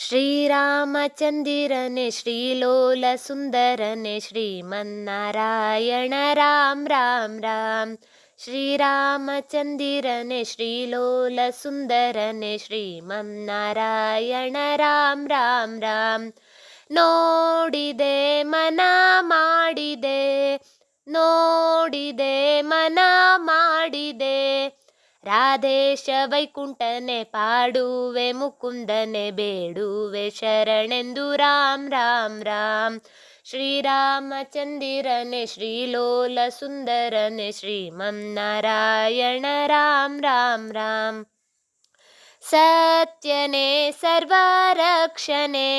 ಶ್ರೀರಾಮಚಂದಿರನೆ ಶ್ರೀಲೋಲ ಸುಂದರನೆ ಶ್ರೀಮನ್ನಾರಾಯಣ ರಾಮ್ ರಾಮ್ ರಾಮ್. ಶ್ರೀರಾಮಚಂದಿರನೆ ಶ್ರೀಲೋಲ ಸುಂದರನೆ ಶ್ರೀಮನ್ನಾರಾಯಣ ರಾಮ್ ರಾಮ್ ರಾಮ್. ನೋಡಿದೆ ಮನ ಮಾಡಿದೆ, ನೋಡಿದೆ ಮನ ಮಾಡಿದೆ, ರಾಧೇಶ ವೈಕುಂಠನೆ ಪಾಡುವೆ ಮುಕುಂದನೆ ಬೇಡುವೆ ಶರಣೆಂದು ರಾಮ್ ರಾಮ್ ರಾಮ್. ಶ್ರೀರಾಮಚಂದಿರನೆ ಶ್ರೀಲೋಲ ಸುಂದರನೆ ಶ್ರೀಮನ್ನಾರಾಯಣ ರಾಮ್ ರಾಮ್ ರಾಮ್. ಸತ್ಯನೇ ಸರ್ವರಕ್ಷಣೆ,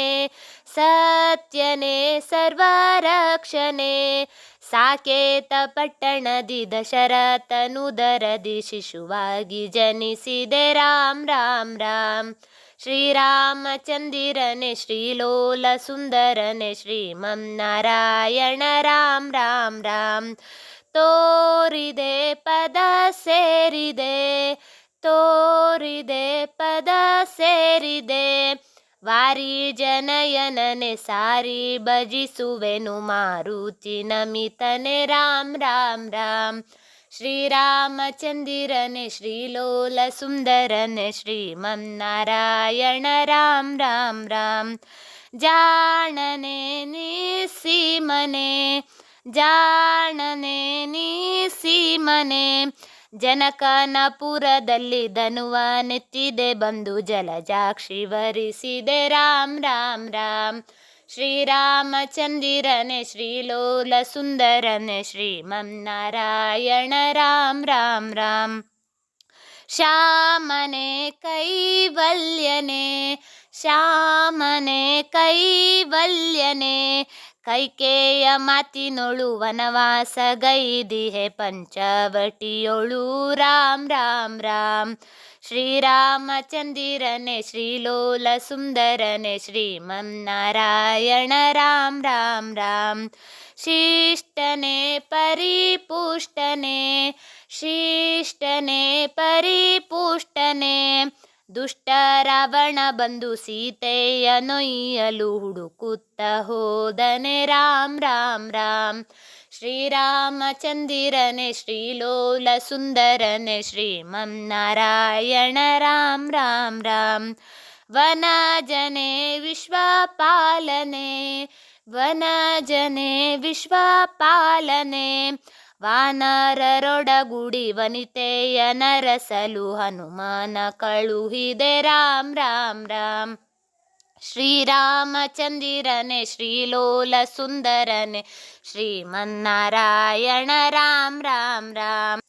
ಸತ್ಯನೇ ಸರ್ವರಕ್ಷಣೆ, ಸಾಕೇತ ಪಟ್ಟಣದಿ ದಶರಥನುದರದಿ ಶಿಶುವಾಗಿ ಜನಿಸಿದೆ ರಾಮ್ ರಾಮ್ ರಾಮ್. ಶ್ರೀರಾಮಚಂದಿರನೆ ಶ್ರೀಲೋಲ ಸುಂದರನೆ ಶ್ರೀಮನ್ನಾರಾಯಣ ರಾಮ್ ರಾಮ್ ರಾಮ್. ತೋರಿದೆ ಪದ ಸೇರಿದೆ, ತೋರಿದೆ ಪದ ಸೇರಿದೆ, ವಾರಿ ಜನಯನನೆ ಸಾರಿ ಭಜಿಸುವೆನು ಮಾರುತಿ ನಮಿತನೆ ರಾಮ್ ರಾಮ್ ರಾಮ್. ಶ್ರೀರಾಮಚಂದಿರನೆ ಶ್ರೀಲೋಲ ಸುಂದರನೆ ಶ್ರೀಮನ್ನಾರಾಯಣ ರಾಮ್ ರಾಮ್ ರಾಮ್. ಜಾಣನೆ ನೀಸೀಮನೆ, ಜಾಣನೆ ನೀಸೀಮನೆ, ಜನಕನಪುರದಲ್ಲಿ ಧನುವ ನೆತ್ತಿದೆ ಬಂದು ಜಲಜಾಕ್ಷಿ ವರಿಸಿದೆ ರಾಮ್ ರಾಮ್ ರಾಮ್. ಶ್ರೀರಾಮಚಂದಿರನೆ ಶ್ರೀಲೋಲ ಸುಂದರನೆ ಶ್ರೀಮನ್ನಾರಾಯಣ ರಾಮ್ ರಾಮ್ ರಾಮ್. ಶ್ಯಾಮನೆ ಕೈವಲ್ಯನೆ, ಶ್ಯಾಮನೆ ಕೈವಲ್ಯನೆ, ಕೈಕೇಯ ಮಾತಿನೊಳು ವನವಾಸ ಗೈದಿಹೆ ಪಂಚವಟಿಯೊಳು ರಾಮ್ ರಾಮ್ ರಾಮ್. ಶ್ರೀರಾಮಚಂದಿರನೆ ಶ್ರೀಲೋಲ ಸುಂದರನೆ ಶ್ರೀಮನ್ನಾರಾಯಣ ರಾಮ್ ರಾಮ್ ರಾಮ್. ಶಿಷ್ಟನೆ ಪರಿಪುಷ್ಟನೆ, ಶಿಷ್ಟನೆ ಪರಿಪುಷ್ಟನೆ, ದುಷ್ಟ ರಾವಣ ಬಂದು ಸೀತೆಯ ನೊಯ್ಯಲು ಹುಡುಕುತ್ತ ಹೋದನೆ ರಾಮ್ ರಾಮ್ ರಾಮ್. ಶ್ರೀರಾಮಚಂದಿರನೆ ಶ್ರೀಲೋಲ ಸುಂದರನೆ ಶ್ರೀಮನ್ನಾರಾಯಣ ರಾಮ್ ರಾಮ್ ರಾಮ್. ವನಜನೆ ವಿಶ್ವಪಾಲನೆ, ವನಜನೆ ವಿಶ್ವಪಾಲನೆ, ವಾನರರೊಡಗೂಡಿ ವನಿತೆಯ ನರಸಲು ಹನುಮಾನ ಕಳುಹಿದೆ ರಾಮ್ ರಾಮ್ ರಾಮ್. ಶ್ರೀರಾಮಚಂದಿರನೆ ಶ್ರೀಲೋಲ ಸುಂದರನೆ ಶ್ರೀಮನ್ನಾರಾಯಣ ರಾಮ್ ರಾಮ್ ರಾಮ್.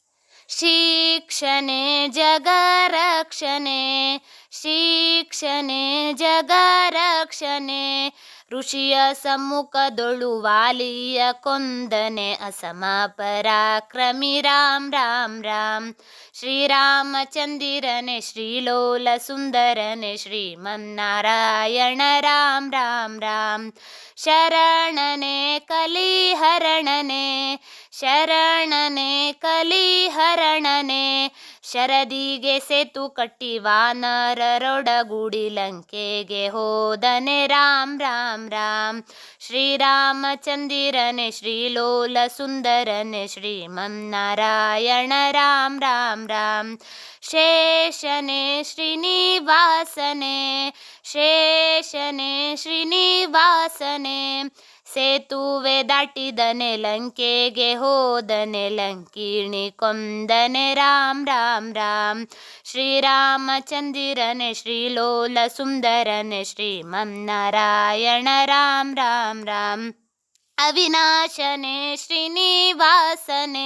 ಶಿಕ್ಷಣೆ ಜಗರಕ್ಷಣೆ, ಶಿಕ್ಷಣೆ ಜಗರಕ್ಷಣೆ, ಋಷಿಯ ಸಮ್ಮುಖದೊಳು ವಾಲಿಯ ಕೊಂದನೆ ಅಸಮ ಪರಾಕ್ರಮಿ ರಾಮ್ ರಾಮ್ ರಾಮ್. ಶ್ರೀರಾಮಚಂದಿರನೆ ಶ್ರೀಲೋಲ ಸುಂದರನೆ ಶ್ರೀಮನ್ನಾರಾಯಣ ರಾಮ್ ರಾಮ್ ರಾಮ್. ಶರಣನೆ ಕಲಿಹರಣನೆ, ಶರಣನೆ ಕಲಿಹರಣನೆ, ಶರದಿಗೆ ಸೇತು ಕಟ್ಟಿ ವಾನರರೊಡಗೂಡಿ ಲಂಕೆಗೆ ಹೋದನೆ ರಾಮ್ ರಾಮ್ ರಾಮ್. ಶ್ರೀರಾಮಚಂದಿರನೆ ಶ್ರೀಲೋಲ ಸುಂದರನೆ ಶ್ರೀಮನ್ನಾರಾಯಣ ರಾಮ್ ರಾಮ್ ರಾಮ್. ಶೇಷನೆ ಶ್ರೀನಿವಾಸನೆ, ಶೇಷನೆ ಶ್ರೀನಿವಾಸನೆ, ಸೇತುವೆ ದಾಟಿದನೆ ಲಂಕೆಗೆ ಹೋದನೆ ಲಂಕಿಣಿ ಕೊಂದನೆ ರಾಮ್ ರಾಮ್ ರಾಮ್. ಶ್ರೀರಾಮಚಂದಿರನೆ ಶ್ರೀಲೋಲ ಸುಂದರನೆ ಶ್ರೀಮನ್ನಾರಾಯಣ ರಾಮ್ ರಾಮ್ ರಾಮ್. ಅವಿನಾಶನೆ ಶ್ರೀನಿವಾಸನೆ,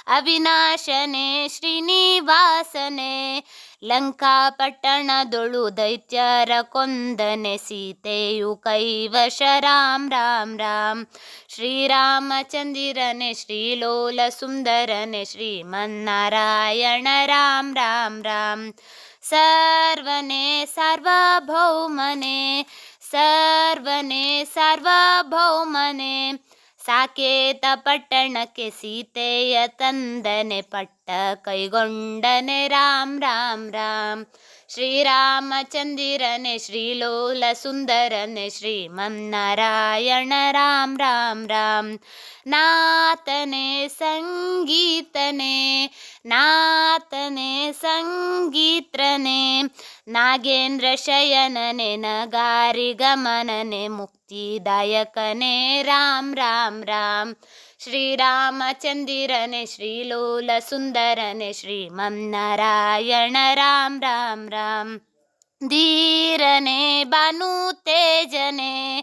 ಅವಿನಾಶನೆ ಶ್ರೀನಿವಾಸನೆ, ಲಂಕಾಪಟ್ಟಣದೊಳು ದೈತ್ಯರ ಕೊಂದನೆ ಸೀತೆಯು ಕೈವಶ ರಾಮ್ ರಾಮ್ ರಾಮ್. ಶ್ರೀರಾಮಚಂದಿರನೆ ಶ್ರೀಲೋಲ ಸುಂದರನೆ ಶ್ರೀಮನ್ನಾರಾಯಣ ರಾಮ್ ರಾಮ್ ರಾಮ್. ಸರ್ವನೇ ಸಾರ್ವಭೌಮನೆ, ಸರ್ವನೇ ಸಾರ್ವಭೌಮನೆ, ಸಾಕೇತ ಪಟ್ಟಣಕ್ಕೆ ಸೀತೆಯ ತಂದನೆ ಪಟ್ಟ ಕೈಗೊಂಡನೆ ರಾಮ್ ರಾಮ್ ರಾಮ್. श्रीरामचन्दिरने श्रीलोलसुन्दरने श्रीमन्नारायण राम राम राम नातने संगीतने नातने संगीत्रने नागेन्द्र शयनने नगारिगमनने मुक्तिदायकने राम राम राम श्रीरामचन्दिरने श्रीलोलसुन्दरने श्रीमन्नारायण राम राम राम धीरने बानु तेजने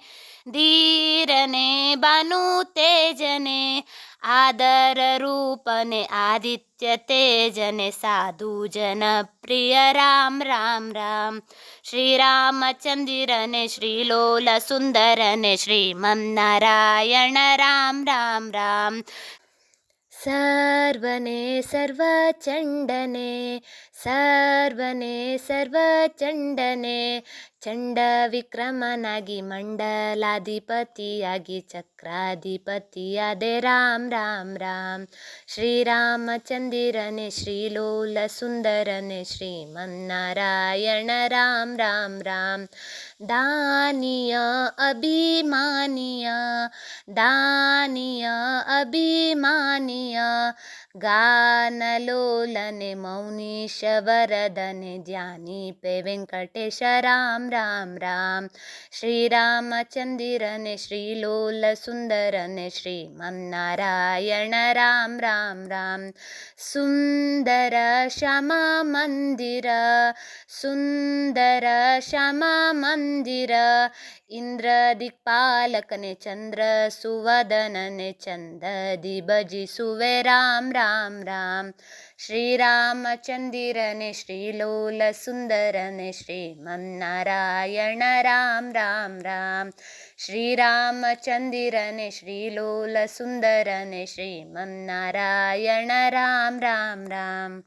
धीरने बानु तेजने आदर रूपने आदित्य तेजने साधु जन प्रिय राम राम राम श्रीरामचन्दिरने श्रीलोलसुन्दरने श्रीमन्नारायण राम राम राम सर्वने सर्वचण्डने सर्वने सर्वचण्डने ಚಂಡವಿಕ್ರಮನಾಗಿ ಮಂಡಲಾಧಿಪತಿಯಾಗಿ ಚಕ್ರಾಧಿಪತಿಯಾದೆ ರಾಮ್ ರಾಮ್ ರಾಮ್ ಶ್ರೀರಾಮಚಂದಿರನೆ ಶ್ರೀಲೋಲಸುಂದರನೆ ಶ್ರೀಮನ್ನಾರಾಯಣ ರಾಮ್ ರಾಮ್ ರಾಮ್ ದಾನಿಯ ಅಭಿಮಾನಿಯ ದಾನಿಯ ಅಭಿಮಾನಿಯ ಗಾನಲೋಲನೆ ಮೌನೀಶ ವರದನೆ ಧ್ಯಾನೀಪೆ ವೆಂಕಟೇಶ ರಾಮ್ ರಾಮ್ ರಾಮ್ ಶ್ರೀರಾಮಚಂದಿರನೆ ಶ್ರೀಲೋಲಸುಂದರನೆ ಶ್ರೀಮನ್ನಾರಾಯಣ ರಾಮ್ ರಾಮ್ ರಾಮ್ ಸುಂದರ ಶ್ಯಾಮ ಮಂದಿರ ಸುಂದರ ಶ್ಯಾಮ ಮಂದಿರ ಇಂದ್ರ ದಿಕ್ಪಾಲಕನೆ ಚಂದ್ರ ಸುವದನನೆ ಚಂದದಿ ಭಜಿಸುವೆ ರಾಮ್ ರಾಮ್ ರಾಮ್ ಶ್ರೀರಾಮಚಂದಿರನೆ ಶ್ರೀಲೋಲಸುಂದರನೆ ಶ್ರೀಮನ್ನಾರಾಯಣ ರಾಮ್ ರಾಮ್ ರಾಮ್ ಶ್ರೀರಾಮಚಂದಿರನೆ ಶ್ರೀಲೋಲಸುಂದರನೆ ಶ್ರೀಮನ್ನಾರಾಯಣ ರಾಮ್ ರಾಮ್ ರಾಮ್